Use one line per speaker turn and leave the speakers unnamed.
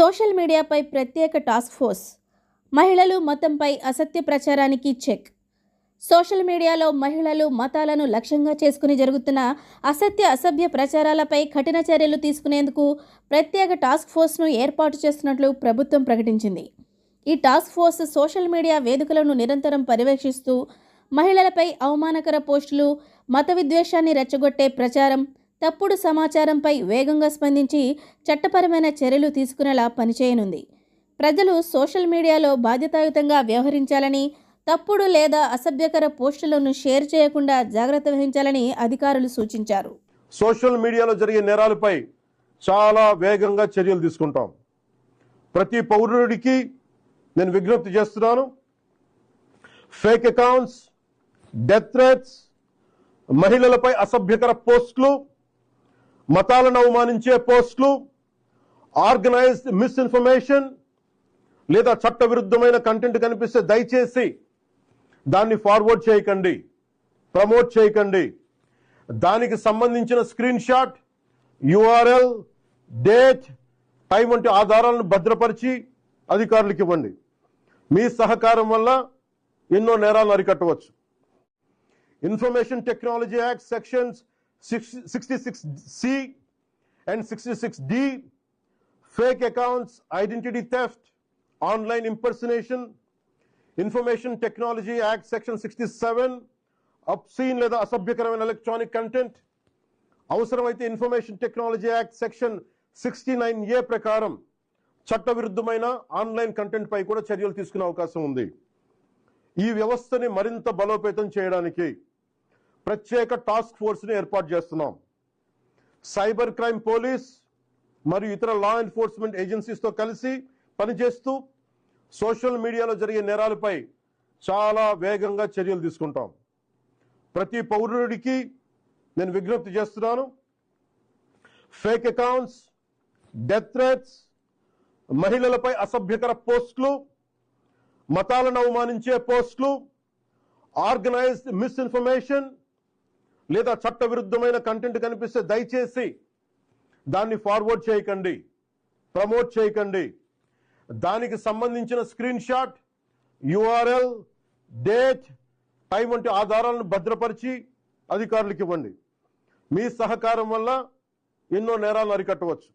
Social మీడియాపై ప్రత్యేక task force. మహిళలు మతంపై అసత్య ప్రచారానికి చెక్. సోషల్ మీడియాలో మహిళలు మతాలను లక్ష్యంగా చేసుకుని జరుగుతున్న అసభ్య ప్రచారాలపై కఠిన చర్యలు తీసుకునేందుకు ప్రత్యేక టాస్క్ ఫోర్స్ను ఏర్పాటు చేస్తున్నట్లు ప్రభుత్వం ప్రకటించింది. ఈ టాస్క్ ఫోర్స్ సోషల్ మీడియా వేదికలను నిరంతరం పర్యవేక్షిస్తూ మహిళలపై అవమానకర పోస్టులు, మత విద్వేషాన్ని రెచ్చగొట్టే ప్రచారం, తప్పుడు సమాచారంపై వేగంగా స్పందించి చట్టపరమైన చర్యలు తీసుకునేలా పనిచేయనుంది. ప్రజలు సోషల్ మీడియాలో బాధ్యతాయుతంగా వ్యవహరించాలని, తప్పుడు లేదా అసభ్యకర పోస్టులను షేర్ చేయకుండా జాగ్రత్త వహించాలని అధికారులు సూచించారు.
సోషల్ మీడియాలో జరిగే నేరాలపై చాలా వేగంగా చర్యలు తీసుకుంటాం. ప్రతి పౌరుడికి నేను విజ్ఞప్తి చేస్తున్నాను. ఫేక్ అకౌంట్స్, డెత్ థ్రెట్స్, మహిళలపై అసభ్యకర పోస్టులు, మతాలను అవమానించే పోస్టులు, ఆర్గనైజ్డ్ మిస్ఇన్ఫర్మేషన్ లేదా చట్టవిరుద్ధమైన కంటెంట్ కనిపిస్తే దయచేసి దాన్ని ఫార్వర్డ్ చేయకండి, ప్రమోట్ చేయకండి. దానికి సంబంధించిన screen shot, URL, date, time వంటి ఆధారాలను భద్రపరిచి అధికారులకు ఇవ్వండి. మీ సహకారం వల్ల ఎన్నో నేరాలను అరికట్టవచ్చు. Information technology act sections 66C and 66D, fake accounts, identity theft, online impersonation. Information technology act section 67, obscene లేదా అసభ్యకరమైన ఎలక్ట్రానిక్ కంటెంట్. అవసరమైతే information technology act section 69A ప్రకారం చట్టవిరుద్ధమైన ఆన్లైన్ కంటెంట్ పై కూడా చర్యలు తీసుకునే అవకాశం ఉంది. ఈ వ్యవస్థని మరింత బలోపేతం చేయడానికి ప్రత్యేక టాస్క్ ఫోర్స్ని ఏర్పాటు చేస్తున్నాం. సైబర్ క్రైమ్ పోలీస్ మరియు ఇతర లా ఎన్ఫోర్స్మెంట్ ఏజెన్సీస్తో కలిసి పనిచేస్తూ సోషల్ మీడియాలో జరిగే నేరాలపై చాలా వేగంగా చర్యలు తీసుకుంటాం. ప్రతి పౌరుడికి నేను విజ్ఞప్తి చేస్తున్నాను. ఫేక్ అకౌంట్స్, డెత్ థ్రెట్స్, మహిళలపై అసభ్యకర పోస్టులు, మతాలను అవమానించే పోస్టులు, ఆర్గనైజ్డ్ మిస్ఇన్ఫర్మేషన్ లేదా చట్టవిరుద్ధమైన కంటెంట్ కనిపిస్తే దయచేసి దాన్ని ఫార్వర్డ్ చేయకండి, ప్రమోట్ చేయకండి. దానికి సంబంధించిన screen shot, URL, date, time వంటి ఆధారాలను భద్రపరిచి అధికారులకు ఇవ్వండి. మీ సహకారం వల్ల ఎన్నో నేరాలను అరికట్టవచ్చు.